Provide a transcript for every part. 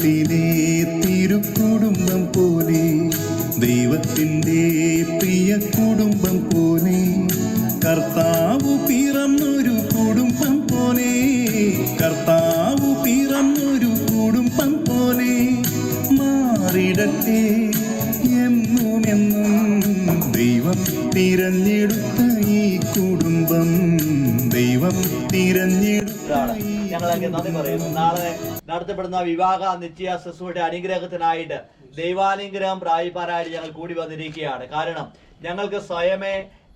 ദൈവത്തിലെ തിരുക്കുടുംബം പോലെ, ദൈവത്തിൻ്റെ പ്രിയ കുടുംബം പോലെ, കർത്താവ് പിറന്നൊരു കുടുംബം പോലെ, കർത്താവ് പിറന്നൊരു കുടുംബം പോലെ മാറിടട്ടെ എന്നുമെന്നും. ദൈവം തിരഞ്ഞെടുത്ത ഈ കുടുംബം, ദൈവം തിരഞ്ഞെടുത്ത. ഞങ്ങളൊക്കെ നന്ദി പറയുന്നു. നാളെ നടത്തപ്പെടുന്ന വിവാഹ നിശ്ചയ ശുശ്രൂഷയുടെ അനുഗ്രഹത്തിനായിട്ട് ദൈവാനുഗ്രഹം പ്രാപിപ്പാനായിട്ട് ഞങ്ങൾ കൂടി വന്നിരിക്കുകയാണ്. കാരണം ഞങ്ങൾക്ക് സ്വയമേ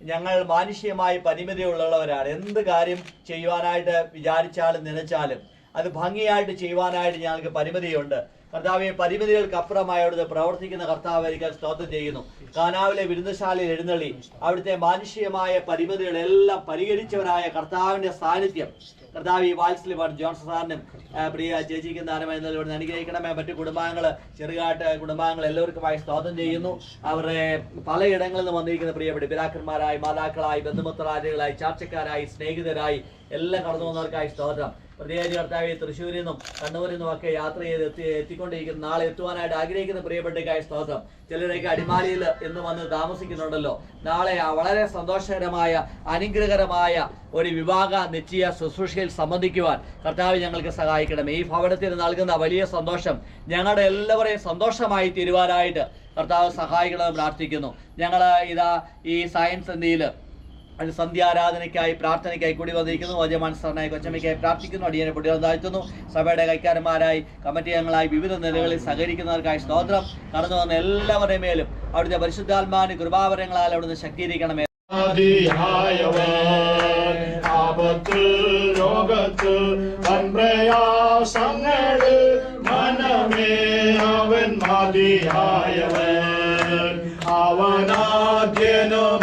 ഞങ്ങൾ മാനുഷികമായി പരിമിതിയുള്ളവരാണ്. എന്ത് കാര്യം ചെയ്യുവാനായിട്ട് വിചാരിച്ചാലും നനച്ചാലും അത് ഭംഗിയായിട്ട് ചെയ്യുവാനായിട്ട് ഞങ്ങൾക്ക് പരിമിതിയുണ്ട്. കർത്താവെ, പരിമിതികൾക്കപ്പുറമായി അവിടുത്തെ പ്രവർത്തിക്കുന്ന കർത്താവായിരിക്കാൻ സ്തോത്രം ചെയ്യുന്നു. കാനാവിലെ വിരുന്നുശാലയിൽ എഴുന്നള്ളി അവിടുത്തെ മാനുഷികമായ പരിമിതികളെല്ലാം പരിഹരിച്ചവരായ കർത്താവിന്റെ സാന്നിധ്യം കർത്താവ് ഈ വാത്സല്യമാണ് ജോൺസൺ സാറിനും പ്രിയ ചേച്ചിക്കും ദാനമായി ഇവിടുന്ന് അനുഗ്രഹിക്കണമേ. മറ്റു കുടുംബാംഗങ്ങൾ, ചെറുകാട്ട് കുടുംബാംഗങ്ങൾ എല്ലാവർക്കുമായി സ്തോത്രം ചെയ്യുന്നു. അവരുടെ പലയിടങ്ങളിൽ നിന്ന് വന്നിരിക്കുന്ന പ്രിയപ്പെട്ട പിതാക്കന്മാരായി, മാതാക്കളായി, ബന്ധുമിത്രാദികളായി, ചാർച്ചക്കാരായി, സ്നേഹിതരായി എല്ലാം കടന്നു വന്നവർക്കായി സ്തോത്രം. പ്രത്യേകിച്ച് കർത്താവ് തൃശ്ശൂരിൽ നിന്നും കണ്ണൂരിൽ നിന്നും ഒക്കെ യാത്ര ചെയ്ത് എത്തിക്കൊണ്ടിരിക്കുന്ന, നാളെ എത്തുവാനായിട്ട് ആഗ്രഹിക്കുന്ന പ്രിയപ്പെട്ടക്കായി സ്തോത്രം. ചിലരൊക്കെ അടിമാലിയിൽ എന്ന് വന്ന് താമസിക്കുന്നുണ്ടല്ലോ. നാളെ വളരെ സന്തോഷകരമായ അനുഗ്രഹകരമായ ഒരു വിവാഹ നിശ്ചയ ശുശ്രൂഷയിൽ സംബന്ധിക്കുവാൻ കർത്താവ് ഞങ്ങൾക്ക് സഹായിക്കണം. ഈ ഭവനത്തിന് നൽകുന്ന വലിയ സന്തോഷം ഞങ്ങളുടെ എല്ലാവരെയും സന്തോഷമായി തീരുവാനായിട്ട് കർത്താവ് സഹായിക്കണമെന്ന് പ്രാർത്ഥിക്കുന്നു. ഞങ്ങൾ ഇതാ ഈ സയൻസ് സന്ധ്യയിൽ സന്ധ്യാരാധനയ്ക്കായി പ്രാർത്ഥനയ്ക്കായി കൂടി വന്നിരിക്കുന്നു. വജമാനസ്ഥനായി കൊച്ചമ്മയ്ക്കായി പ്രാർത്ഥിക്കുന്നു. അടിയനെ പൊട്ടികൾ താഴ്ത്തുന്നു. സഭയുടെ കൈക്കാരന്മാരായി, കമ്മിറ്റി അംഗങ്ങളായി, വിവിധ നിലകളിൽ സഹകരിക്കുന്നവർക്കായി സ്തോത്രം. കടന്നു വന്ന എല്ലാവരുടെ മേലും അവിടുത്തെ പരിശുദ്ധാത്മാവിന്റെ കൃപാവരങ്ങളാൽ അവിടുന്ന് ശക്തീകരിക്കണമേ.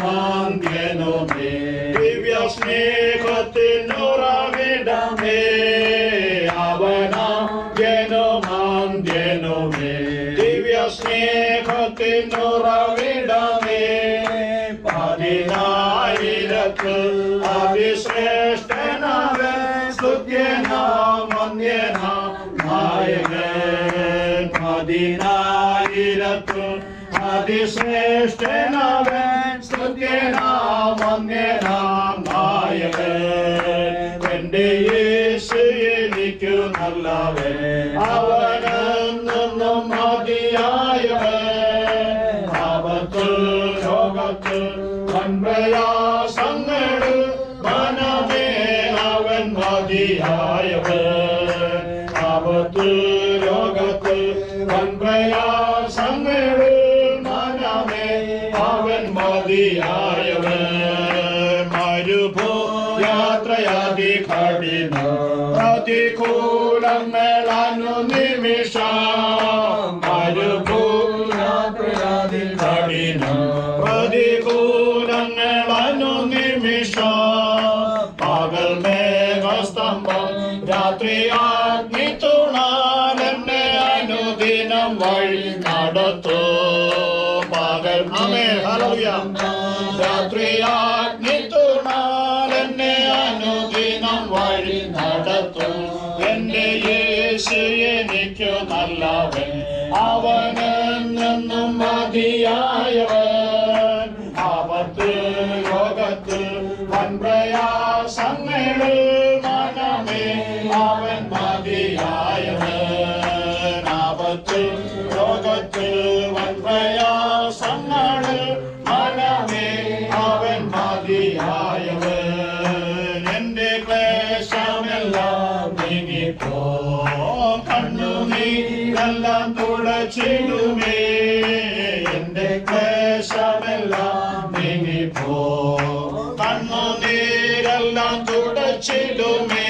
അവനാദ്യനുമാന്ത്യനുമേ ദിവ്യസ്നേഹത്തിനുറവിടമേ, അവനാദ്യനുമാന്ത്യനുമേ ദിവ്യസ്നേഹത്തിനുറവിടമേ. പതിനായിരത്ത് അതിശ്രേഷ്ഠനവൻ, സ്തുത്യനാമന്യനാം നായകൻ. പതിനായിരത്ത് അതിശ്രേഷ്ഠനവൻ, സ്തുത്യനാമന്യനാം നായകൻ. എന്റെ യേശു എനിക്കു നല്ലവൻ, അവനെന്നും മതിയായവൻ. ആപത്ത് രോഗത്ത് വൻപ്രയാസങ്ങളിൽ മനമേ അവൻ മതിയായവൻ. ആപത്ത് രോഗത്ത് വൻപ്രയാസങ്ങളിൽ അവൻ മതിയായവൻ. മരുഭൂ യാത്രയാതി കഠിനം, പ്രതികൂലങ്ങൾ അനുനിമിഷം. മരുഭൂ യാത്രയാതി കഠിനം, പ്രതികൂലങ്ങൾ അനുനിമിഷം. പകൽ മേഘസ്തംഭം, രാത്രി അഗ്നിത്തുണാൽ എന്നെ അനുദിനം വഴി നടത്തൂ. രാത്രി അഗ്നിത്തുണാൽ എന്നെ അനുദിനം വഴി നടത്തും. എന്റെ യേശു എനിക്കു നല്ലവൻ, അവനെന്നും മതിയായവൻ. ആപത്ത് രോഗത്തിൽ വൻപ്രയാസങ്ങളിൽ മനമേ അവൻ മതിയായവൻ. ആപത്ത് രോഗത്തിൽ വൻപ്രയാസങ്ങളിൽ മനമേ അവൻ മതിയായവൻ. എന്റെ ക്ലേശമെല്ലാം നീങ്ങിപ്പോ, കണ്ണുനീരെല്ലാം തുടച്ചിടുമേ. എന്റെ ക്ലേശമെല്ലാം നീങ്ങിപ്പോ, കണ്ണുനീരെല്ലാം തുടച്ചിടുമേ.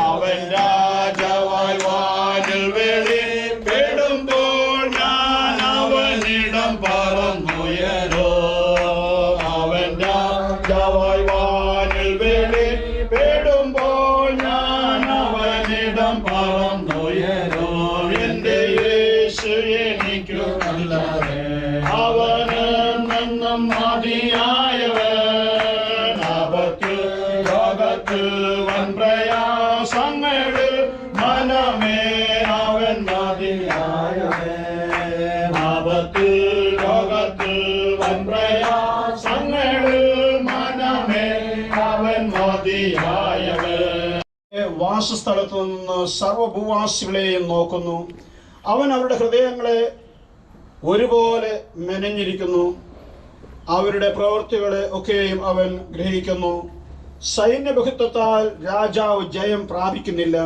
അവൻ രാജാവായി വാനിൽ വെളിപ്പെടുമ്പോൾ ഞാൻ അവനിടം പറന്നുയരോ. അവൻ രാജാവായി വാനിൽ വെളിപ്പെടുമ്പോൾ ഞാൻ അവനിടം പറന്നുയരോ. എന്റെ യേശു എനിക്കു നല്ലവൻ, അവനെന്നും മതിയായവൻ. ആപത്ത് രോഗത്ത് വൻപ്രയാ വാസസ്ഥലത്ത് നിന്ന് സർവഭൂവാസികളെയും നോക്കുന്നു. അവൻ അവരുടെ ഹൃദയങ്ങളെ ഒരുപോലെ മെനഞ്ഞിരിക്കുന്നു. അവരുടെ പ്രവൃത്തികളെ ഒക്കെയും അവൻ ഗ്രഹിക്കുന്നു. സൈന്യബഹുത്വത്താൽ രാജാവ് ജയം പ്രാപിക്കുന്നില്ല.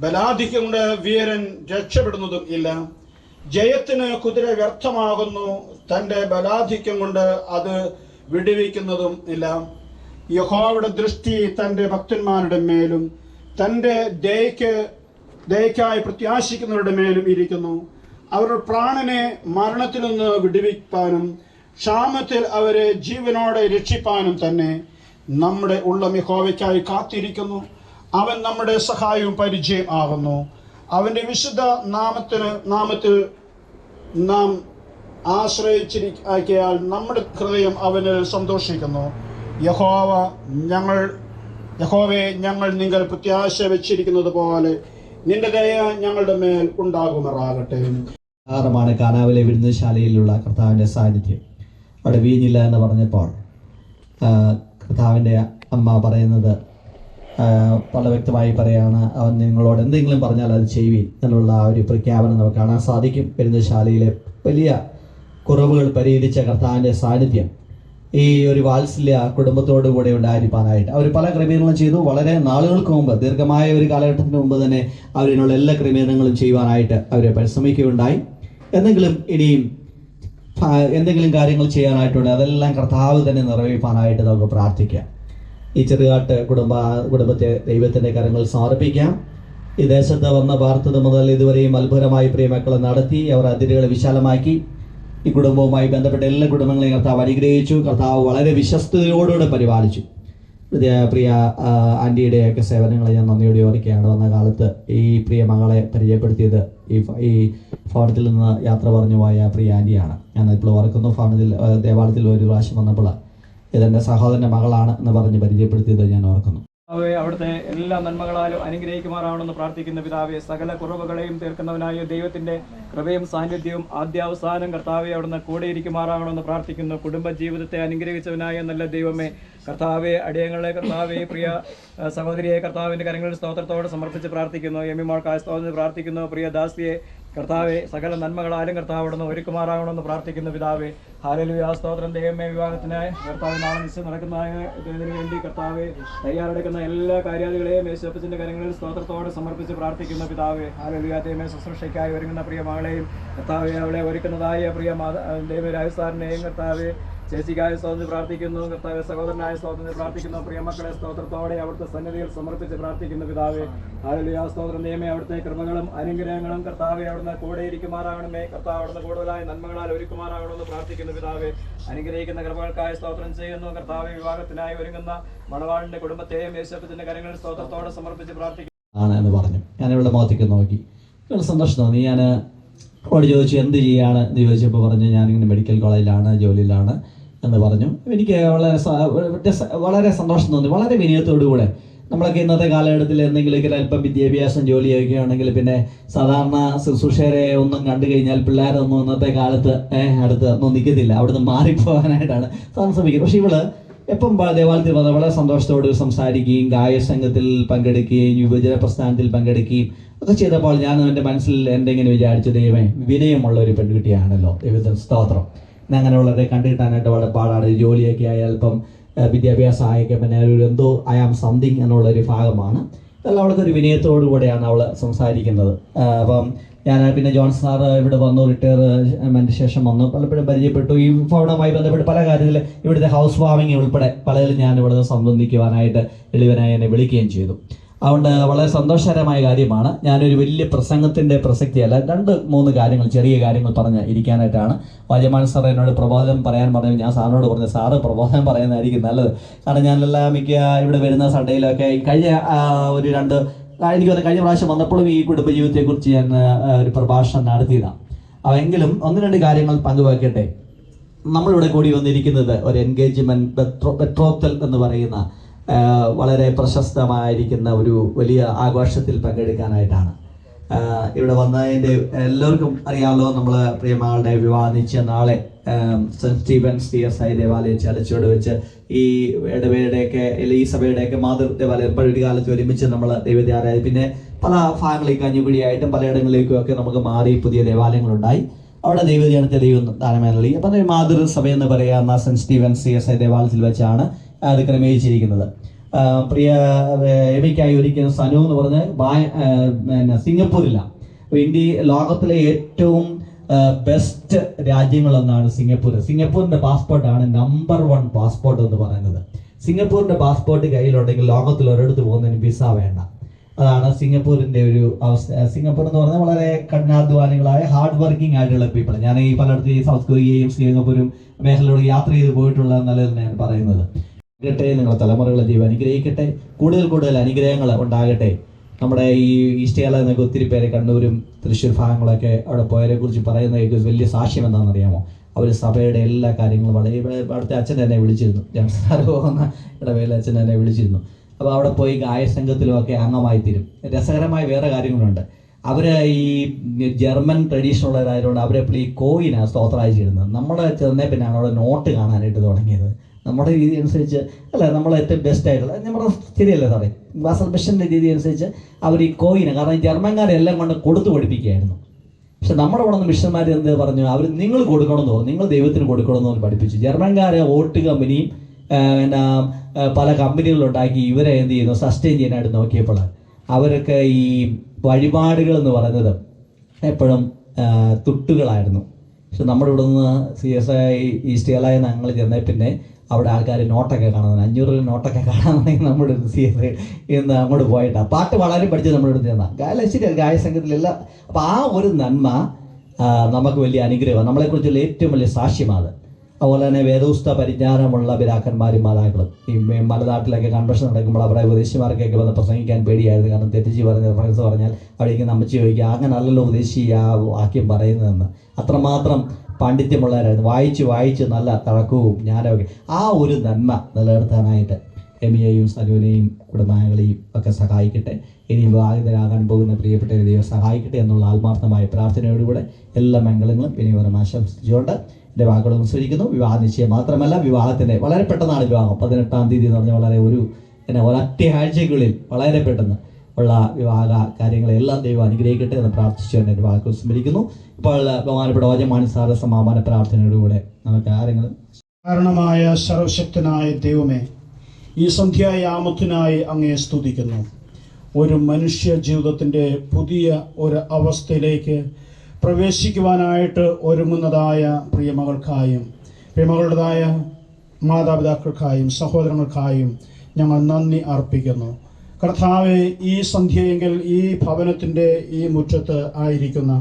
ബലാധിക്യം കൊണ്ട് വീരൻ രക്ഷപ്പെടുന്നതും ഇല്ല. ജയത്തിന് കുതിര വ്യർത്ഥമാകുന്നു. തൻ്റെ ബലാധിക്യം കൊണ്ട് അത് വിടുവിക്കുന്നതും ഇല്ല. യഹോവയുടെ ദൃഷ്ടി തൻ്റെ ഭക്തന്മാരുടെ മേലും തൻ്റെ ദയക്കായി പ്രത്യാശിക്കുന്നവരുടെ മേലും ഇരിക്കുന്നു. അവരുടെ പ്രാണനെ മരണത്തിൽ നിന്ന് വിടുവിപ്പാനും ക്ഷാമത്തിൽ അവരെ ജീവനോടെ രക്ഷിപ്പാനും തന്നെ നമ്മുടെ ഉള്ളം യഹോവയ്ക്കായി കാത്തിരിക്കുന്നു. അവൻ നമ്മുടെ സഹായവും പരിചയം ആകുന്നു. അവൻ്റെ വിശുദ്ധ നാമത്തിൽ നാം ആശ്രയിച്ചിരിക്കയാൽ നമ്മുടെ ഹൃദയം അവനിൽ സന്തോഷിക്കുന്നു. യഹോവേ, ഞങ്ങൾ നിങ്ങൾ പ്രത്യാശ വെച്ചിരിക്കുന്നത് പോലെ നിന്റെ ദയ ഞങ്ങളുടെ മേൽ ഉണ്ടാകുമാറാകട്ടെ. ാണ് കാനാവിലെ വിരുന്നുശാലയിലുള്ള കർത്താവിൻ്റെ സാന്നിധ്യം. അവിടെ വീഞ്ഞില്ല എന്ന് പറഞ്ഞപ്പോൾ കർത്താവിൻ്റെ അമ്മ പറയുന്നത് വളരെ വ്യക്തമായി പറയുകയാണ്, അവൻ നിങ്ങളോട് എന്തെങ്കിലും പറഞ്ഞാൽ അത് ചെയ്യുവിൻ എന്നുള്ള ആ ഒരു പ്രഖ്യാപനം നമുക്ക് കാണാൻ സാധിക്കും. വിരുന്നുശാലയിലെ വലിയ കുറവുകൾ പരിഹരിച്ച കർത്താവിൻ്റെ സാന്നിധ്യം ഈ ഒരു വാത്സല്യ കുടുംബത്തോടു കൂടെ ഉണ്ടായിരിക്കാനായിട്ട് അവർ പല ക്രമീകരണങ്ങളും ചെയ്തു. വളരെ നാളുകൾക്ക് മുമ്പ്, ദീർഘമായ ഒരു കാലഘട്ടത്തിന് മുമ്പ് തന്നെ അവരിനുള്ള എല്ലാ ക്രമീകരണങ്ങളും ചെയ്യുവാനായിട്ട് അവർ പരിശ്രമിക്കുകയുണ്ടായി. ഇനിയും എന്തെങ്കിലും കാര്യങ്ങൾ ചെയ്യാനായിട്ടുണ്ട്, അതെല്ലാം കർത്താവ് തന്നെ നിറവേറ്റാനായിട്ട് നമുക്ക് പ്രാർത്ഥിക്കാം. ഈ ചെറുകാട്ട് കുടുംബത്തെ ദൈവത്തിൻ്റെ കരങ്ങളിൽ സമർപ്പിക്കാം. ഈ ദേശത്ത് വന്ന പാർത്തത് മുതൽ ഇതുവരെയും അത്ഭുതമായി പ്രിയമക്കളെ നടത്തി അവർ അതിരുകളെ വിശാലമാക്കി. ഈ കുടുംബവുമായി ബന്ധപ്പെട്ട എല്ലാ കുടുംബങ്ങളെയും കർത്താവ് അനുഗ്രഹിച്ചു. കർത്താവ് വളരെ വിശ്വസ്തയോടുകൂടെ പരിപാലിച്ചു. പ്രിയ ആൻറ്റിയുടെയൊക്കെ സേവനങ്ങളെ ഞാൻ നന്ദിയോടെ ഓർക്കുകയാണ്. വന്ന കാലത്ത് ഈ പ്രിയ മകളെ പരിചയപ്പെടുത്തിയത് ഈ ഭവനത്തിൽ നിന്ന് യാത്ര പറഞ്ഞു പോയ പ്രിയ ആൻറ്റിയാണ്. ഞാൻ ഇപ്പോൾ ഓർക്കുന്നു, ദേവാലയത്തിൽ ഒരു പ്രാവശ്യം വന്നപ്പോൾ ഇതെൻ്റെ സഹോദരൻ്റെ മകളാണ് എന്ന് പറഞ്ഞ് പരിചയപ്പെടുത്തിയത് ഞാൻ ഓർക്കുന്നു. അവിടുത്തെ എല്ലാ നന്മകളാലും അനുഗ്രഹിക്കുമാറാവണമെന്ന് പ്രാർത്ഥിക്കുന്ന പിതാവെ, സകല കുറവുകളെയും തീർക്കുന്നവനായ ദൈവത്തിന്റെ കൃപയും സാന്നിധ്യവും ആദ്യാവസാനം കർത്താവെ അവിടുന്ന് കൂടെ ഇരിക്കുമാറാവണമെന്ന് പ്രാർത്ഥിക്കുന്നു. കുടുംബജീവിതത്തെ അനുഗ്രഹിച്ചവനായ നല്ല ദൈവമേ, കർത്താവെ അടിയങ്ങളെ കർത്താവെ പ്രിയ സഹോദരിയെ കർത്താവിന്റെ കരങ്ങളിൽ സ്തോത്രത്തോടെ സമർപ്പിച്ച് പ്രാർത്ഥിക്കുന്നു. എമ്മിമാർക്കായ സ്തോത്രം പ്രാർത്ഥിക്കുന്നു. പ്രിയ ദാസിയെ കർത്താവെ സകല നന്മകളാലും കർത്താവ് അവിടുന്ന് ഒരുക്കുമാറാവണമെന്ന് പ്രാർത്ഥിക്കുന്നു. പിതാവെ ഹല്ലേലൂയ, സ്തോത്രം. ദൈവമേ, വിവാഹത്തിനായി കർത്താവ് നാളെ നിശ്ചയം നടക്കുന്നതിന് വേണ്ടി കർത്താവെ തയ്യാറെടുക്കുന്ന എല്ലാ കാര്യാദികളെയും യേശുപ്പച്ചന്റെ കരങ്ങളിൽ സ്തോത്രത്തോടെ സമർപ്പിച്ച് പ്രാർത്ഥിക്കുന്നു. പിതാവെ ഹല്ലേലൂയ, ദൈവമേ ശുശ്രൂഷയ്ക്കായി ഒരുങ്ങുന്ന പ്രിയ മകളെയും കർത്താവെ അവളെ ഒരുക്കുന്നതായ പ്രിയ ദൈവ രാജസാറിനെയും കർത്താവെ ചേച്ചിക്കായ സ്തോത്രം പ്രാർത്ഥിക്കുന്നു. കർത്താവെ സഹോദരനായ സ്തോത്രം പ്രാർത്ഥിക്കുന്നു. പ്രിയമക്കളെ സ്തോത്രത്തോടെ അവിടുത്തെ സന്നിധിയിൽ സമർപ്പിച്ച് പ്രാർത്ഥിക്കുന്നു. പിതാവെ ഹല്ലേലൂയ, സ്തോത്രം. ദൈവമേ, അവിടുത്തെ കൃപകളും അനുഗ്രഹങ്ങളും കർത്താവെ അവിടുന്ന് കൂടെ ഇരിക്കുമാറാകണമേ. കർത്താവ് അവിടുന്ന് കൂടുതലായ നന്മകളാൽ ഒരുക്കുമാറാകണമെന്ന് പ്രാർത്ഥിക്കുന്നു. പിതാവെ അനുഗ്രഹിക്കുന്ന കൃപകൾക്കായി സ്തോത്രം ചെയ്യുന്നു. കർത്താവെ വിവാഹത്തിനായി ഒരുങ്ങുന്ന മണവാളിന്റെ കുടുംബത്തെയും യേശുപ്പച്ചന്റെ കരങ്ങളിൽ സ്തോത്രത്തോടെ സമർപ്പിച്ച് പ്രാർത്ഥിക്കുന്നു ആണ് എന്ന് പറഞ്ഞു. ഞാനിവിടെ മുഖത്തേക്ക് നോക്കി, സന്തോഷം തോന്നി. ഞാൻ അവരോട് ചോദിച്ചു എന്ത് ചെയ്യാണ് എന്ന് ചോദിച്ചപ്പോൾ പറഞ്ഞു ഞാനിങ്ങനെ മെഡിക്കൽ കോളേജിലാണ്, ജോലിയിലാണ് എന്ന് പറഞ്ഞു. എനിക്ക് വളരെ സന്തോഷം തോന്നി. വളരെ വിനയത്തോടുകൂടെ നമ്മളൊക്കെ ഇന്നത്തെ കാലഘട്ടത്തിൽ എന്തെങ്കിലും അല്പം വിദ്യാഭ്യാസം ജോലിയൊക്കെ ആണെങ്കിൽ പിന്നെ സാധാരണ ശുശ്രൂഷകരെ ഒന്നും കണ്ടു കഴിഞ്ഞാൽ പിള്ളേരൊന്നും ഇന്നത്തെ കാലത്ത് അടുത്ത് ഒന്നും നിൽക്കത്തില്ല, അവിടുന്ന് മാറിപ്പോകാനായിട്ടാണ് ശ്രമിക്കുന്നത്. പക്ഷെ ഇവള് എപ്പം ദേവാലയത്തിൽ വന്ന് വളരെ സന്തോഷത്തോട് സംസാരിക്കുകയും ഗായസംഘത്തിൽ പങ്കെടുക്കുകയും യുവജന പ്രസ്ഥാനത്തിൽ പങ്കെടുക്കുകയും ഒക്കെ ചെയ്തപ്പോൾ ഞാൻ എൻ്റെ മനസ്സിൽ എന്തെങ്കിലും വിചാരിച്ചു, ദൈവമേ വിനയമുള്ള ഒരു പെൺകുട്ടിയാണല്ലോ, ദൈവത്തിന് സ്തോത്രം. പിന്നെ അങ്ങനെയുള്ളവരെ കണ്ടുകിട്ടാനായിട്ട് വളരെ പാടാണ്. ജോലിയൊക്കെ ആയാൽ ഇപ്പം വിദ്യാഭ്യാസം ആയൊക്കെ പിന്നെ ഒരു എന്തോ ഐ ആം സംതിങ് എന്നുള്ളൊരു ഭാഗമാണ്. അതെല്ലാം അവൾക്കൊരു വിനയത്തോടു കൂടെയാണ് അവൾ സംസാരിക്കുന്നത്. അപ്പം ഞാൻ പിന്നെ ജോൺ സാറ് ഇവിടെ വന്നു, റിട്ടയർമെൻറ്റ് ശേഷം വന്നു, പലപ്പോഴും പരിചയപ്പെട്ടു. ഈ ഭവനവുമായി ബന്ധപ്പെട്ട് പല കാര്യത്തിൽ ഇവിടുത്തെ ഹൗസ് വാമിങ് ഉൾപ്പെടെ പലതിലും ഞാൻ ഇവിടെ സംബന്ധിക്കുവാനായിട്ട് എളിവനായി എന്നെ വിളിക്കുകയും ചെയ്തു. അതുകൊണ്ട് വളരെ സന്തോഷകരമായ കാര്യമാണ്. ഞാനൊരു വലിയ പ്രസംഗത്തിൻ്റെ പ്രസക്തിയല്ല, 2-3 കാര്യങ്ങൾ, ചെറിയ കാര്യങ്ങൾ പറഞ്ഞ് ഇരിക്കാനായിട്ടാണ്. വാജമാൻ സാർ എന്നോട് പ്രബോധനം പറയാൻ പറഞ്ഞു. ഞാൻ സാറിനോട് പറഞ്ഞു, സാറ് പ്രബോധനം പറയുന്നതായിരിക്കും നല്ലത്. കാരണം ഞാനെല്ലാം ഇവിടെ വരുന്ന സൺഡേയിലൊക്കെ കഴിഞ്ഞ എനിക്ക് കഴിഞ്ഞ പ്രാവശ്യം വന്നപ്പോഴും ഈ കുടുംബജീവിതത്തെക്കുറിച്ച് ഞാൻ ഒരു പ്രഭാഷണം നടത്തിയതാണ്. എങ്കിലും 1-2 കാര്യങ്ങൾ പങ്കുവെക്കട്ടെ. നമ്മളിവിടെ കൂടി വന്നിരിക്കുന്നത് ഒരു എൻഗേജ്മെൻറ്റ് ബെട്രോത്തൽ എന്ന് പറയുന്ന വളരെ പ്രശസ്തമായിരിക്കുന്ന ഒരു വലിയ ആഘോഷത്തിൽ പങ്കെടുക്കാനായിട്ടാണ്. ഇവിടെ വന്നതിൻ്റെ എല്ലാവർക്കും അറിയാമല്ലോ, നമ്മൾ പ്രിയമകളുടെ വിവാഹ നിശ്ചയം നാളെ സെൻറ്റ് സ്റ്റീഫൻസ് DSI ദേവാലയം ചലച്ചോട് വെച്ച് ഈ ഇടവയുടെയൊക്കെ ഈ സഭയുടെയൊക്കെ മാതൃദേവാലയം ഒരു കാലത്ത് ഒരുമിച്ച് നമ്മൾ ദൈവത്തെ ആരാധി, പിന്നെ പല ഭാഗങ്ങളിലേക്ക് കഞ്ഞിക്കുഴിയായിട്ടും പലയിടങ്ങളിലേക്കും ഒക്കെ നമുക്ക് മാറി പുതിയ ദേവാലയങ്ങളുണ്ടായി. അവിടെ ദൈവജനത്തെ ദൈവം ദാനമായി നൽകി. അപ്പം മാതൃസഭ എന്ന് പറയുന്ന സെന്റ് സ്റ്റീവൻസ് CSI ദേവാലയത്തിൽ വെച്ചാണ് അത് ക്രമീകരിച്ചിരിക്കുന്നത്. പ്രിയ എമിക്കായി ഒരിക്കലും സനു എന്ന് പറഞ്ഞ് സിംഗപ്പൂരിലാണ്. ലോകത്തിലെ ഏറ്റവും ബെസ്റ്റ് രാജ്യങ്ങളൊന്നാണ് സിംഗപ്പൂർ. സിംഗപ്പൂരിന്റെ പാസ്പോർട്ടാണ് നമ്പർ 1 പാസ്പോർട്ട് എന്ന് പറയുന്നത്. സിംഗപ്പൂരിന്റെ പാസ്പോർട്ട് കയ്യിലുണ്ടെങ്കിൽ ലോകത്തിൽ ഒരിടത്ത് പോകുന്നതിന് വിസ വേണ്ട. അതാണ് സിംഗപ്പൂരിന്റെ ഒരു അവസ്ഥ. സിംഗപ്പൂർ എന്ന് പറഞ്ഞാൽ വളരെ കഠിനാധ്വാനികളായ ഹാർഡ് വർക്കിംഗ് ആയിട്ടുള്ള പീപ്പിൾ. ഞാൻ ഈ പലയിടത്തും ഈ സൗത്ത് കൊറിയയും സിംഗപ്പൂരും മേഖലയോട് യാത്ര ചെയ്ത് പോയിട്ടുള്ള നല്ലതെന്ന് ഞാൻ പറയുന്നത്. നിങ്ങളുടെ തലമുറകളെ ദൈവം അനുഗ്രഹിക്കട്ടെ. കൂടുതൽ അനുഗ്രഹങ്ങൾ ഉണ്ടാകട്ടെ. നമ്മുടെ ഈ ഈസ്റ്റ് കേരള എന്നൊക്കെ ഒത്തിരി പേരെ കണ്ണൂരും തൃശ്ശൂർ ഭാഗങ്ങളൊക്കെ അവിടെ പോയതിനെ കുറിച്ച് പറയുന്ന വലിയ സാക്ഷ്യം എന്താണെന്നറിയാമോ? അവർ സഭയുടെ എല്ലാ കാര്യങ്ങളും വളരെ അവിടുത്തെ അച്ഛൻ എന്നെ വിളിച്ചിരുന്നു. ജംസാർ പോകുന്ന ഇടവേള അച്ഛൻ എന്നെ വിളിച്ചിരുന്നു. അപ്പോൾ അവിടെ പോയി ഗായസംഘത്തിലുമൊക്കെ അംഗമായി തീരും. രസകരമായ വേറെ കാര്യങ്ങളുണ്ട്. അവർ ഈ ജർമ്മൻ ട്രഡീഷനുള്ളവരായതുകൊണ്ട് അവരെപ്പോഴും ഈ കോയിനാണ് സ്തോത്രായി ചെയ്യുന്നത്. നമ്മുടെ ചെന്നേ പിന്നെയാണ് അവിടെ നോട്ട് കാണാനായിട്ട് തുടങ്ങിയത്. നമ്മുടെ രീതി അനുസരിച്ച് അല്ല, നമ്മൾ ഏറ്റവും ബെസ്റ്റ് ആയിട്ടുള്ള നമ്മുടെ ശരിയല്ലേ സാറേ, ബാസൽ മിഷൻ്റെ രീതി അനുസരിച്ച് അവർ ഈ കോയിന്, കാരണം ഈ ജർമ്മൻകാരെ എല്ലാം കൊണ്ട് കൊടുത്തു പഠിപ്പിക്കുകയായിരുന്നു. പക്ഷെ നമ്മുടെ ഇവിടെ നിന്ന് മിഷന്മാർ എന്ത് പറഞ്ഞു? അവർ നിങ്ങൾ കൊടുക്കണമെന്ന് പറഞ്ഞു, നിങ്ങൾ ദൈവത്തിന് കൊടുക്കണമെന്ന് പഠിപ്പിച്ചു. ജർമ്മൻകാരെ ഓട്ട് കമ്പനിയും പിന്നെ പല കമ്പനികളുണ്ടാക്കി ഇവരെ എന്ത് ചെയ്യുന്നു സസ്റ്റെയിൻ ചെയ്യാനായിട്ട് നോക്കിയപ്പോൾ അവരൊക്കെ ഈ വഴിപാടുകൾ എന്ന് പറയുന്നത് എപ്പോഴും തുട്ടുകളായിരുന്നു. പക്ഷെ നമ്മുടെ ഇവിടെ നിന്ന് CSI ഈസ്റ്റ് കേരള ഞങ്ങൾ ചെന്നേ പിന്നെ അവിടെ ആൾക്കാർ നോട്ടൊക്കെ കാണുന്നത് 500 നോട്ടൊക്കെ കാണാമെന്നുണ്ടെങ്കിൽ നമ്മുടെ CSI ഇന്ന് അങ്ങോട്ട് പോയിട്ടാണ്. പാട്ട് വളരെ പഠിച്ച് നമ്മുടെ ഇവിടെ ചെന്നാൽ ശരിയാണ് ഗായസംഘത്തിലെല്ലാം. അപ്പോൾ ആ ഒരു നന്മ നമുക്ക് വലിയ അനുഗ്രഹമാണ്, നമ്മളെക്കുറിച്ചുള്ള ഏറ്റവും വലിയ സാക്ഷ്യമാണ്. അതുപോലെ തന്നെ വേദോസ്ത പരിജ്ഞാനമുള്ള പിതാക്കന്മാരും മാതാക്കളും ഈ മലനാട്ടിലൊക്കെ കൺവെൻഷൻ നടക്കുമ്പോൾ അവിടെ ഉപദേശിമാർക്കൊക്കെ വന്ന് പ്രസംഗിക്കാൻ പേടിയായിരുന്നു. കാരണം തെറ്റിച്ച് പറഞ്ഞ റെഫറൻസ് പറഞ്ഞാൽ അവിടേക്ക് നമ്മച്ച് ചോദിക്കുക, അങ്ങനെ അല്ലല്ലോ ഉപദേശി ആ വാക്യം പറയുന്നതെന്ന്. അത്രമാത്രം പാണ്ഡിത്യമുള്ളവരായിരുന്നു. വായിച്ച് നല്ല തഴക്കവും ജ്ഞാനമൊക്കെ. ആ ഒരു നന്മ നിലനിർത്താനായിട്ട് എമിയെയും സനുവിനെയും കുടുംബാംഗങ്ങളെയും ഒക്കെ സഹായിക്കട്ടെ. ഇനി വിവാഹിതരാകാൻ പോകുന്ന പ്രിയപ്പെട്ട ദൈവം സഹായിക്കട്ടെ എന്നുള്ള ആത്മാർത്ഥമായ പ്രാർത്ഥനയോടുകൂടെ എല്ലാ മംഗളങ്ങളും ഇനിവരും ആശംസിച്ചുകൊണ്ട് എൻ്റെ വാക്കുകളും സ്വീകരിക്കുന്നു. വിവാഹ നിശ്ചയം മാത്രമല്ല, വിവാഹത്തിൻ്റെ വളരെ പെട്ടെന്നാണ് വിവാഹം. 18-ാം തീയതി എന്ന് പറഞ്ഞാൽ വളരെ ഒരൊറ്റ ആഴ്ചയ്ക്കുള്ളിൽ വളരെ പെട്ടെന്ന് ഉള്ള വിവാഹ കാര്യങ്ങളെല്ലാം ദൈവം അനുഗ്രഹിക്കട്ടെ എന്ന് പ്രാർത്ഥിച്ചുകൊണ്ട് എൻ്റെ വാക്കുകൾ സ്മരിക്കുന്നു. ഇപ്പോൾ ബഹുമാനപ്പെട്ട ഓജമാണി സാറ് സമാപന പ്രാർത്ഥനയോടുകൂടെ നമുക്ക് കാര്യങ്ങൾ. കാരണമായ സർവശക്തനായ ദൈവമേ, ഈ സന്ധ്യായാമത്തിനായി അങ്ങയെ സ്തുതിക്കുന്നു. ഒരു മനുഷ്യ ജീവിതത്തിൻ്റെ പുതിയ ഒരു അവസ്ഥയിലേക്ക് പ്രവേശിക്കുവാനായിട്ട് ഒരുങ്ങുന്നതായ പ്രിയമകൾക്കായും പ്രിയമകളുടേതായ മാതാപിതാക്കൾക്കായും സഹോദരങ്ങൾക്കായും ഞങ്ങൾ നന്ദി അർപ്പിക്കുന്നു. കർത്താവെ, ഈ സന്ധ്യയെങ്കിൽ ഈ ഭവനത്തിൻ്റെ ഈ മുറ്റത്ത് ആയിരിക്കുന്ന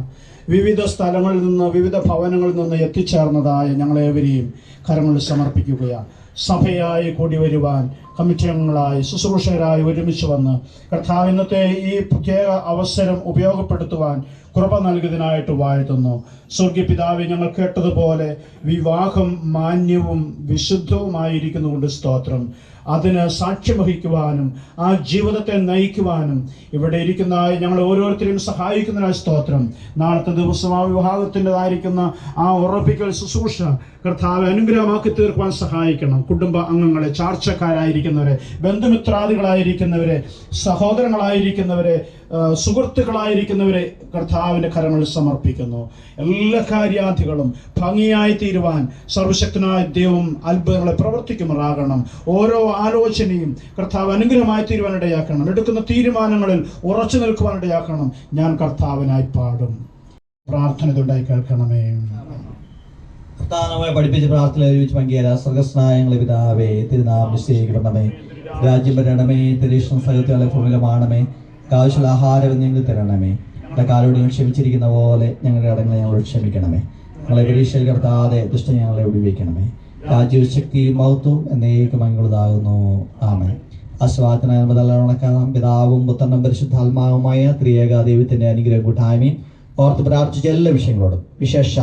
വിവിധ സ്ഥലങ്ങളിൽ നിന്ന് വിവിധ ഭവനങ്ങളിൽ നിന്ന് എത്തിച്ചേർന്നതായ ഞങ്ങളേവരെയും കരങ്ങളിൽ സമർപ്പിക്കുകയാണ്. സഭയായി കൂടി വരുവാൻ കമ്മിറ്റി അംഗങ്ങളായി ശുശ്രൂഷകരായി ഒരുമിച്ച് വന്ന് കർത്താവ് ഇന്നത്തെ ഈ പ്രത്യേക അവസരം ഉപയോഗപ്പെടുത്തുവാൻ കൃപ നൽകിയതിനായിട്ട് വാഴ്ത്തുന്നു. സ്വർഗീയ പിതാവേ, ഞങ്ങൾ കേട്ടതുപോലെ വിവാഹം മാന്യവും വിശുദ്ധവുമായിരിക്കുന്നുകൊണ്ട് സ്തോത്രം. അതിന് സാക്ഷ്യം വഹിക്കുവാനും ആ ജീവിതത്തെ നയിക്കുവാനും ഇവിടെ ഇരിക്കുന്ന ഞങ്ങൾ ഓരോരുത്തരെയും സഹായിക്കുന്നതിനായി സ്തോത്രം. നാളത്തെ ദിവസം ആ വിവാഹത്തിൻ്റെതായിരിക്കുന്ന ആ ഉറപ്പിക്കൽ ശുശ്രൂഷ കർത്താവ് അനുഗ്രഹമാക്കി തീർക്കുവാൻ സഹായിക്കണം. കുടുംബ അംഗങ്ങളെ, ചാർച്ചക്കാരായിരിക്കുന്നവരെ, ബന്ധുമിത്രാദികളായിരിക്കുന്നവരെ, സഹോദരങ്ങളായിരിക്കുന്നവരെ, സുഹൃത്തുക്കളായിരിക്കുന്നവരെ കർത്താവിൻ്റെ കരങ്ങളിൽ സമർപ്പിക്കുന്നു. എല്ലാ കാര്യാധികളും ഭംഗിയായി തീരുവാൻ സർവശക്തനായ ദൈവം അത്ഭുതങ്ങളെ പ്രവർത്തിക്കുമാറാകണം. ഓരോ ആലോചനയും കർത്താവ് അനുഗ്രഹമായി തീരുവാനിടയാക്കണം. എടുക്കുന്ന തീരുമാനങ്ങളിൽ ഉറച്ചു നിൽക്കുവാനിടയാക്കണം. ഞാൻ കർത്താവിനായി പാടും. പ്രാർത്ഥന ഉണ്ടായി കേൾക്കണമേ. കർത്താവിനെ പഠിപ്പിച്ച പ്രാർത്ഥന ഒരുമിച്ച് പങ്കുചേരാ. സ്വർഗസ്നായങ്ങളെ പിതാവേ, തിരുനാമം നിശ്ചയിക്കപ്പെടണമേ. രാജ്യം വരണമേ. തിരീക്ഷണം സകലത്തെ ഭൂമിയിലുമാണമേ. ആവശ്യമുള്ള ആഹാരം ഞങ്ങൾക്ക് തരണമേ. കാലോടുകൾ ക്ഷമിച്ചിരിക്കുന്ന പോലെ ഞങ്ങളുടെ കടങ്ങളെ ഞങ്ങളോട് ക്ഷമിക്കണമേ. ഞങ്ങളെ പരീക്ഷയിൽ കടത്താതെ ദുഷ്ടം ഞങ്ങളെ വിടുവിക്കണമേ. രാജ്യവും ശക്തിയും മഹത്വവും എന്നേക്കും അങ്ങുള്ളതാകുന്നു. ആമേൻ. ആസ്വാദനായ മുതലണക്കാം. പിതാവും പുത്രനും പരിശുദ്ധാത്മാവുമായ ത്രിയേക ദൈവത്തിന്റെ അനുഗ്രഹം കൂട്ടായ്മയും ഓർത്ത് പ്രാർത്ഥിച്ച എല്ലാ വിഷയങ്ങളോടും വിശേഷ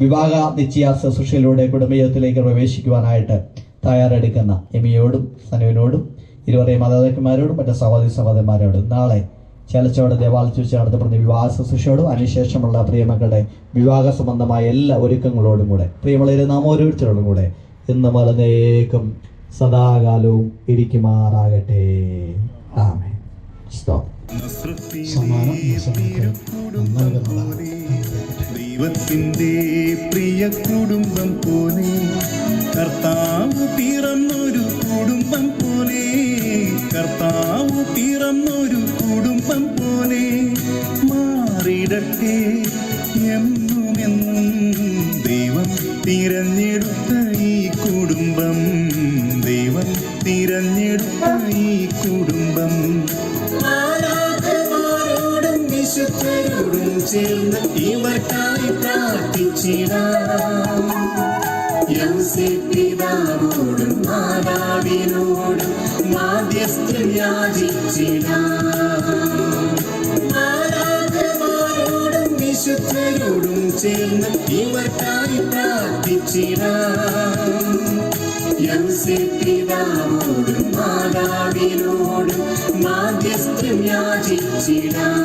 വിവാഹ നിശ്ചയ ശുശ്രൂഷയിലൂടെ കുടുംബജീവിതത്തിലേക്ക് പ്രവേശിക്കുവാനായിട്ട് തയ്യാറെടുക്കുന്ന എമിയോടും സനുവിനോടും ഇരുവരെയും മാതാപിതാക്കന്മാരോടും മറ്റു സഹോദരന്മാരോടും നാളെ ചേലച്ചോട് ദേവാലയത്തിൽ വെച്ച് നടത്തപ്പെടുന്ന വിവാഹ ശുശ്രൂഷയോടും അതിനുശേഷമുള്ള പ്രിയമക്കളുടെ വിവാഹ സംബന്ധമായ എല്ലാ ഒരുക്കങ്ങളോടും കൂടെ പ്രിയമുള്ളവരെ നാം ഓരോരുത്തരോടും കൂടെ ഇന്ന് മലനേക്കും സദാകാലവും ഇരിക്കുമാറാകട്ടെ. ആമേൻ. സ്തോത്രം. ദൈവത്തിൻ്റെ പ്രിയ കുടുംബം പോലെ, കർത്താവ് പിറന്നൊരു കുടുംബം പോലെ, കർത്താവ് പിറന്നൊരു കുടുംബം പോലെ മാറിടട്ടെ എന്നുമെന്നും ദൈവം തിരഞ്ഞെടുത്ത ഈ കുടുംബം, ദൈവം തിരഞ്ഞെടുത്ത ഈ കുടുംബം. മാലാഖമാരോടും വിശുദ്ധരോടും ചേർന്ന് ഇവർക്കായി പ്രാർത്ഥിച്ചിടാം. യൗസേപ്പിതാവോടും മാതാവിനോടും മാധ്യസ്ഥം യാചിച്ചിടാം. മാലാഖമാരോടും വിശുദ്ധരോടും ചേർന്ന് ഇവർക്കായി പ്രാർത്ഥിച്ചിടാം. യൗസേപ്പിതാവോടും മാതാവിനോടും മാധ്യസ്ഥം യാചിച്ചിടാം.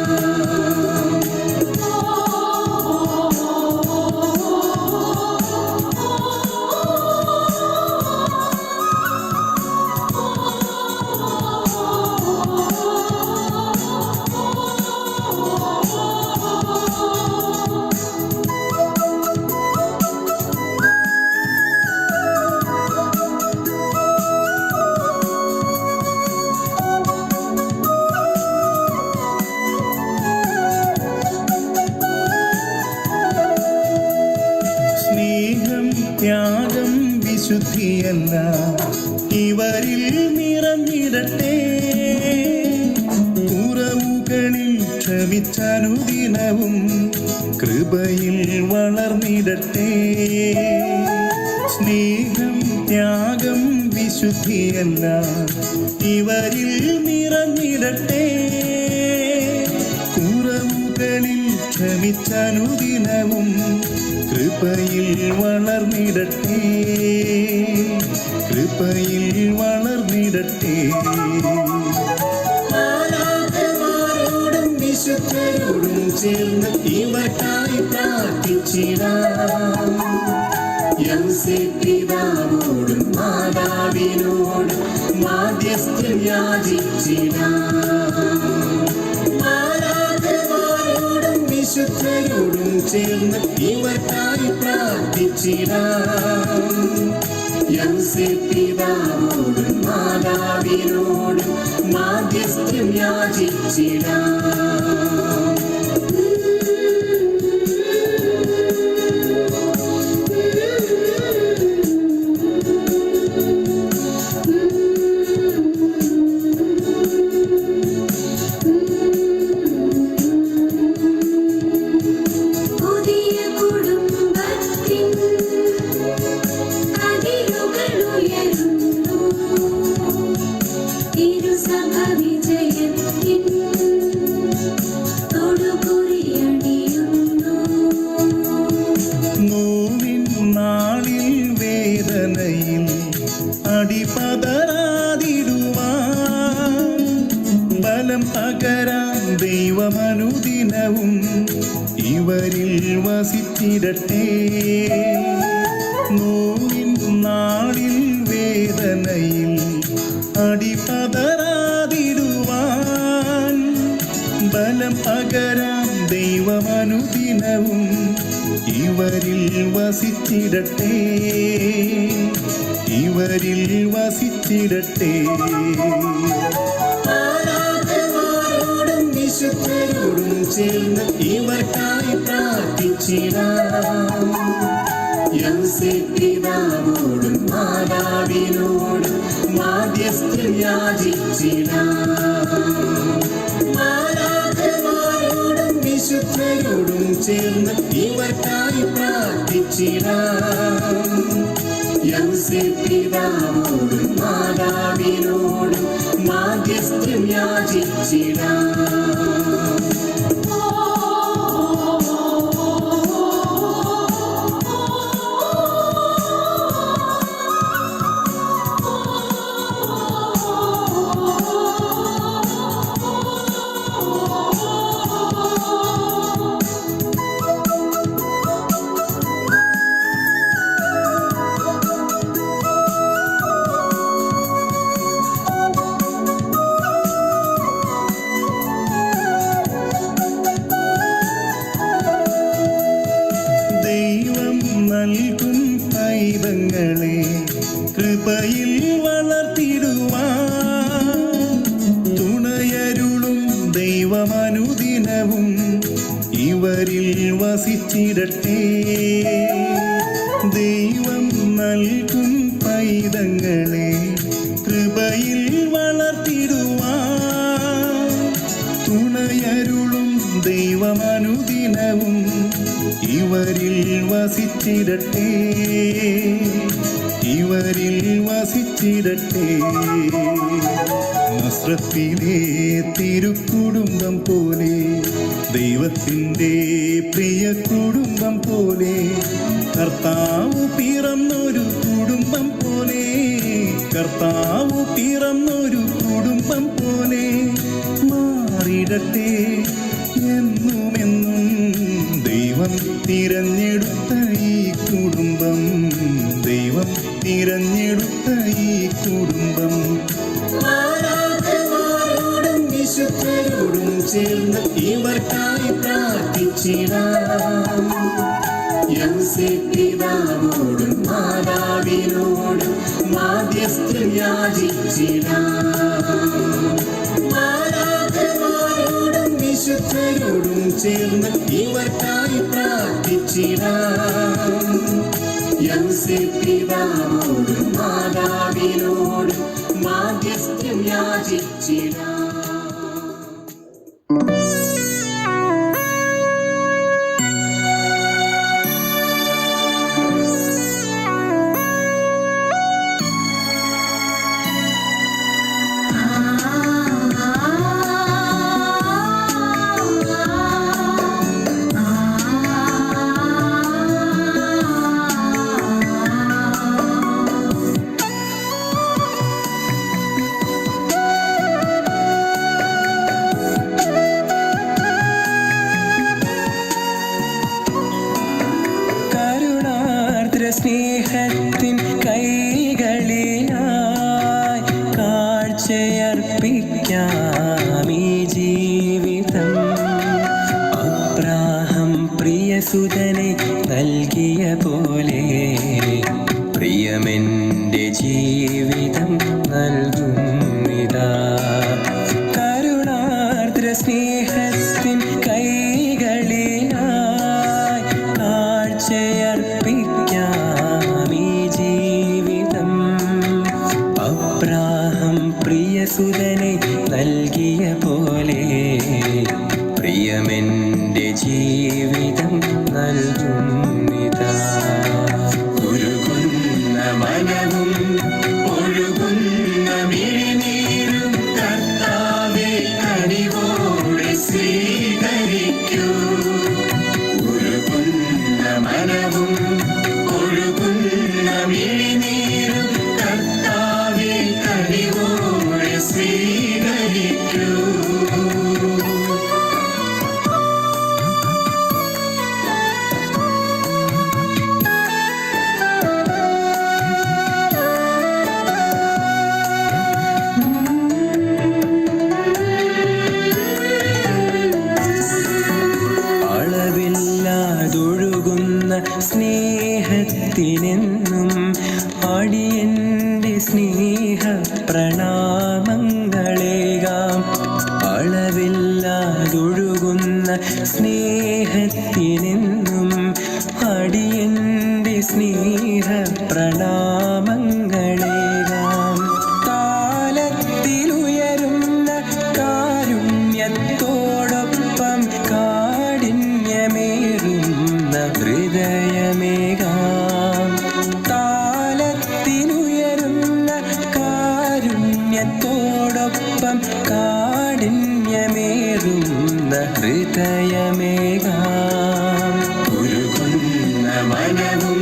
ത്യാഗം വിശുദ്ധിയല്ല ഇവരിൽ നിറഞ്ഞിടട്ടെ. കുറവുകളിൽ ക്ഷമിച്ചനുദിനവും കൃപയിൽ വളർന്നിടട്ടെ. സ്നേഹം ത്യാഗം വിശുദ്ധിയല്ല ഇവരിൽ നിറഞ്ഞിടട്ടെ. കുറവുകളിൽ ക്ഷമിച്ചനുദിനവും കൃപയിൽ വളർന്നിടട്ടെ, കൃപയിൽ വളർന്നിടട്ടെ. മാലാഖമാരോടും വിശുദ്ധരോടും ചേർന്ന് ഇവർക്കായി പ്രാർത്ഥിച്ചിടാം. യൗസേപ്പിതാവോടും മാതാവിനോടും മാധ്യസ്ഥം യാചിച്ചിടാം. വിശുദ്ധരോടും ചേർന്ന് ഇവർക്കായി പ്രാർത്ഥിച്ചിടാം. യൗസേപ്പിതാവോടും മാതാവിനോടും മാധ്യസ്ഥം യാചിച്ചിടാം. ബലം പകരാൻ ദൈവമനുദിനവും ഇവരിൽ വസിച്ചിടട്ടെ. നോവിൻ നാളിൽ വേദനയിൽ അടിപതരാതിടുവാൻ ബലം പകരാൻ ദൈവമനുദിനവും ഇവരിൽ വസിച്ചിടട്ടെ, ഇവരിൽ വസിച്ചിടട്ടെ. മാലാഖമാരോടും വിശുദ്ധരോടും ചേർന്ന് ഇവർക്കായി പ്രാർത്ഥിച്ചിടാം. യൗസേപ്പിതാവോടും മാതാവിനോടും മാധ്യസ്ഥം യാചിച്ചിടാം. മാലാഖമാരോടും വിശുദ്ധരോടും ചേർന്ന് ഇവർക്കായി പ്രാർത്ഥിച്ചിടാം. യൗസേപ്പിതാവോടും മാതാവിനോടും മാധ്യസ്ഥം യാചിച്ചിടാം. തുണയരുളും ദൈവമനുദിനവും ഇവരിൽ വസിച്ചിടട്ടെ. ദൈവം നൽകും പൈതങ്ങളെ കൃപയിൽ വളർത്തിടുവാൻ. തുണയരുളും ദൈവമനുദിനവും ഇവരിൽ വസിച്ചിടട്ടെ, ഇവരിൽ വസിച്ചിടട്ടെ. നസ്രത്തിലെ തിരുക്കുടുംബം പോലെ, ദൈവത്തിൻ്റെ പ്രിയ കുടുംബം പോലെ, കർത്താവ് പിറന്നൊരു കുടുംബം പോലെ, കർത്താവ് പിറന്നൊരു കുടുംബം പോലെ മാറിടട്ടെ എന്നുമെന്നും. ദൈവം തിരഞ്ഞെടുത്ത ഈ കുടുംബം, ദൈവം തിരഞ്ഞെടുത്ത ഈ കുടുംബം മാലാഖമാരോടും വിശുദ്ധരോടും ചേർന്ന് ഇവർക്കായി പ്രാർത്ഥിച്ചിടാം. യൗസേപ്പിതാവോടും മാതാവിനോടും മാധ്യസ്ഥം യാചിച്ചിടാം. മാലാഖമാരോടും വിശുദ്ധരോടും ചേർന്ന് ഇവർക്കായി പ്രാർത്ഥിച്ചിടാം. യൗസേപ്പിതാവോടും മാതാവിനോടും മാധ്യസ്ഥം യാചിച്ചിടാം. സ്നേഹത്തിൻ കൈകളിലായി കാഴ്ചയർപ്പിക്കാം ഈ ജീവിതം. അബ്രാഹം പ്രിയസുതനെ നൽകിയ പോലെ പ്രിയമെൻ്റെ ജീവിതം നൽകുന്നിതാ. കരുണാർദ്ര സ്നേഹത്തിൻ കൈകളിലായി കാഴ്ചയർപ്പിക്കാം ഈ ജീവിതം. അബ്രാഹം പ്രിയസുതനെ നൽകിയ പോലെ പ്രിയമെൻ്റെ ജീവിതം നൽകുന്നിതാ. ഉരുകുന്ന മനവും ഒഴുകുന്ന മിഴിനീരും കർത്താവേ കനിവോടെ സ്വീകരിക്കൂ. ഉരുകുന്ന മനവും ഒഴുകുന്ന മിഴിനീരും കർത്താവേ കനിവോടെ സ്വീകരിക്കൂ. അളവില്ലാതൊഴുകുന്ന സ്നേഹത്തിനെന്നും അടിയന്റെ സ്നേഹ പ്രണാമങ്ങളേകാം. അളവില്ലാതൊഴുകുന്ന സ്നേഹത്തിനെന്നും അടിയന്റെ സ്നേഹ പ്രണാമങ്ങളേകാം. കാലത്തിലുയരുന്ന കാരുണ്യത്തോടൊപ്പം കാഠിന്യമേറുന്ന ഹൃദയമേകാം. കാലത്തിലുയരുന്ന കാരുണ്യത്തോടൊപ്പം കാഠിന്യമേറുന്ന ഹൃദയമേകാം. ഉരുകുന്ന മനവും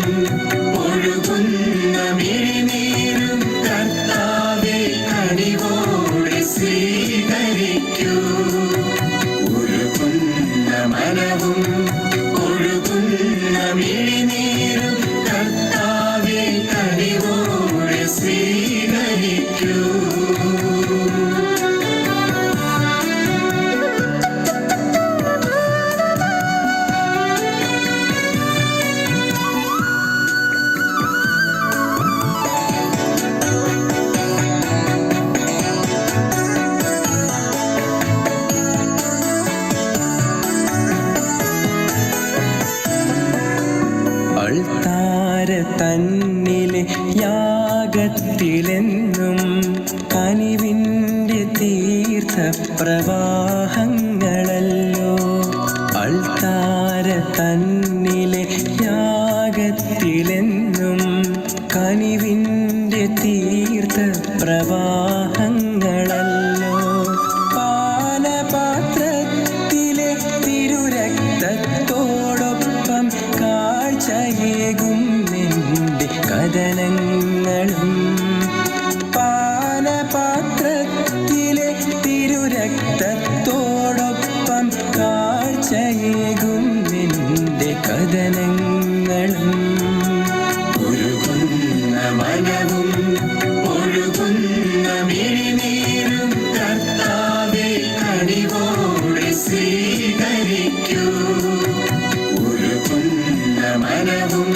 ഒഴുകുന്ന മിഴിനീരും കർത്താവേ കനിവോടെ സ്വീകരിക്കൂ. ഉരുകുന്ന മനവും ഒഴുകുന്ന മിഴിനീരും കർത്താവേ കനിവോടെ സ്വീകരിക്കൂ. യാഗത്തിലെന്നും കനിവിൻ്റെ തീർത്ഥപ്രവാഹങ്ങളല്ലോ. അൾത്താര തന്നിലെ യാഗത്തിലെന്നും കനിവിൻ്റെ തീർത്ഥപ്രവാഹങ്ങളല്ലോ. പാനപാത്രത്തിലെ തിരുരക്തത്തോടൊപ്പം കാഴ്ചയേകും നിന്റെ കഥനങ്ങളും. പാനപാത്രത്തിലെ തിരുരക്തത്തോടൊപ്പം കാഴ്ചയേകും നിന്റെ കഥനങ്ങളും. ഉരുകുന്ന മനവും ഒഴുകുന്ന മിഴിനീരും കർത്താവേ കനിവോടെ സ്വീകരിക്കൂ. ഉരുകുന്ന മനവും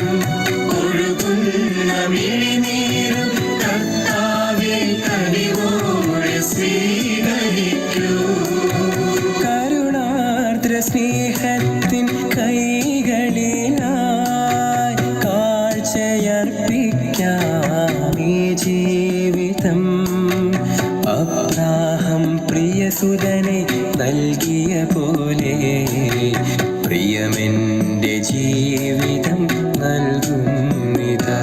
ഒഴുകുന്ന മിഴിനീരും കർത്താവേ കനിവോടെ സ്വീകരിക്കൂ. കരുണാർദ്ര സ്നേഹത്തിൻ കൈകളിലായി കാഴ്ചയർപ്പിക്കാം ഈ ജീവിതം. അബ്രാഹം പ്രിയസുതനെ നൽകിയ പോലെ പ്രിയമെൻ്റെ ജീവിതം നൽകുന്നിതാ.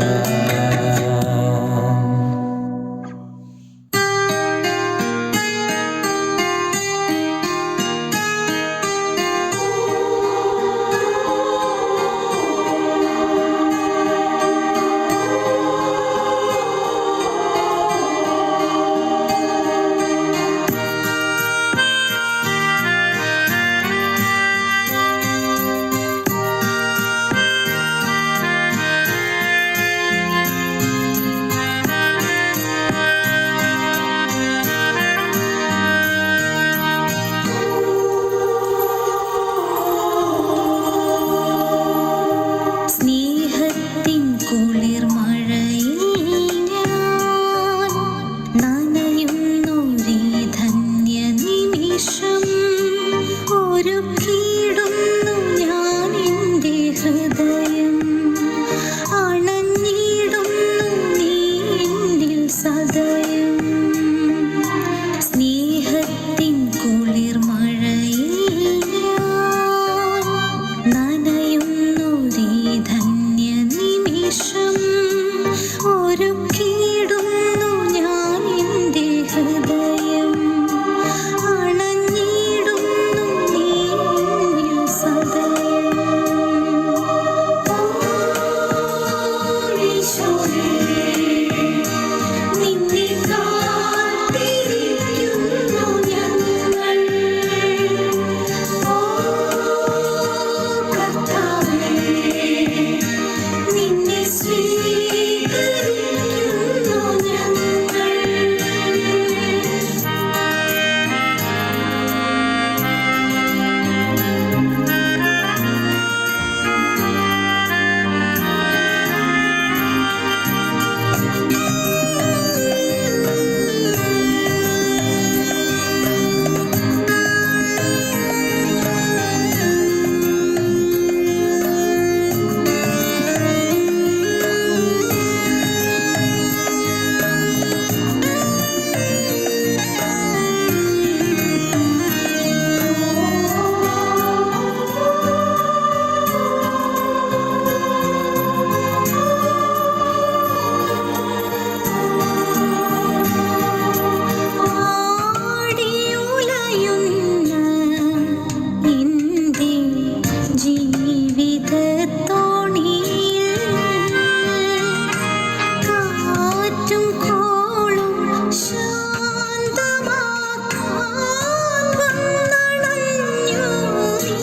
സ്നേഹത്തിൻ കുളിർമഴയിൽ ഞാൻ നനയുന്നൊരീ ധന്യ നിമിഷം. ഒരുക്കിയിടുന്നു ഞാൻ എൻ്റെ ഹൃദയം. അണഞ്ഞിടുന്നു നീ എന്നിൽ സദയം. സ്നേഹത്തിൻ കുളിർമഴയിൽ ഞാൻ നനയുന്നൊരീ ധന്യ നിമിഷം. ഒരുക്കിയിടുന്നു ഞാൻ എൻ്റെ ഹൃദയം. അണഞ്ഞിടുന്നു നീ എന്നിൽ സദയം. ഈശോയേ, നിന്നെ കാത്തിരിക്കുന്നു ഞങ്ങൾ. ഓ കർത്താവേ, നിന്നെ സ്വീകരിക്കുന്നു ഞങ്ങൾ. ആടിയുലയുന്ന എൻ്റെ ജീവിതത്തോണിയിൽ കാറ്റും കോളും ശാന്തമാക്കാൻ വന്നണഞ്ഞു നീ.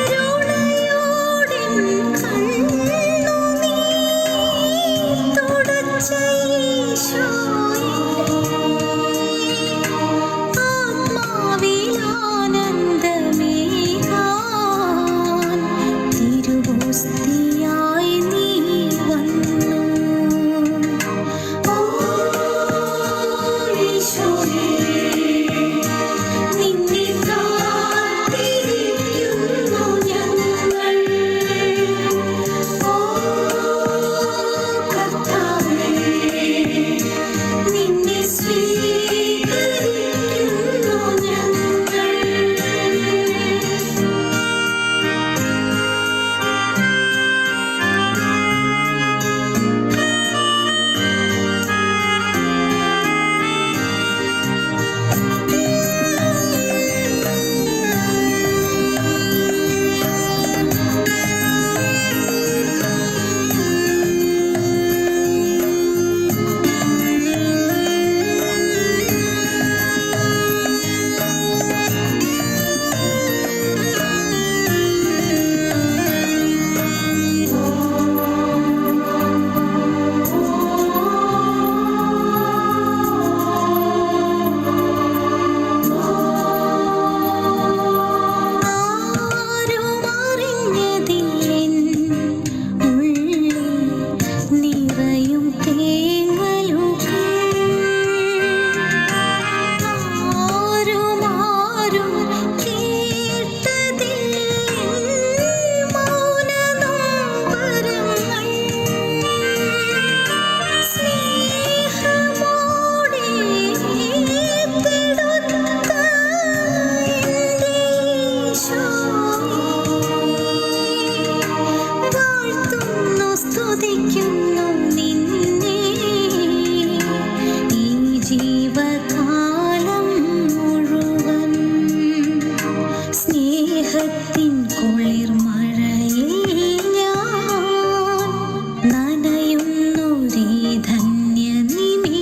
കരുണയോടെൻ കണ്ണുനീർ തുടച്ച ഈശോയേ, ആത്മാവിലാനന്ദമേകാൻ തിരുവോസ്തിയായി നീ വന്നു. ഓ ഈശോയേ, നിന്നെ കാത്തിരിക്കുന്നു ഞങ്ങൾ. ഓ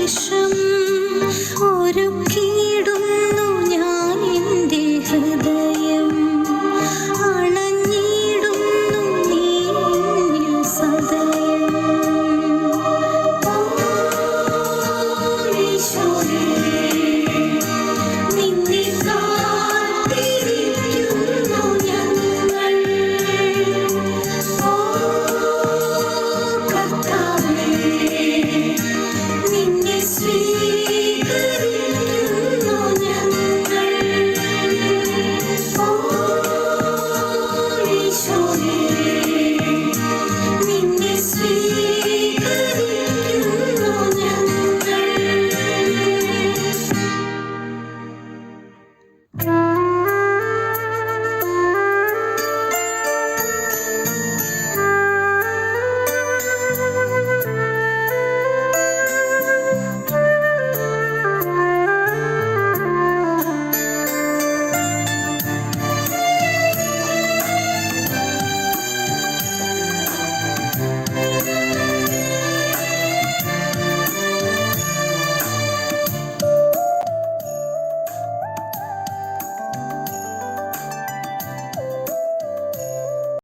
ഈശോ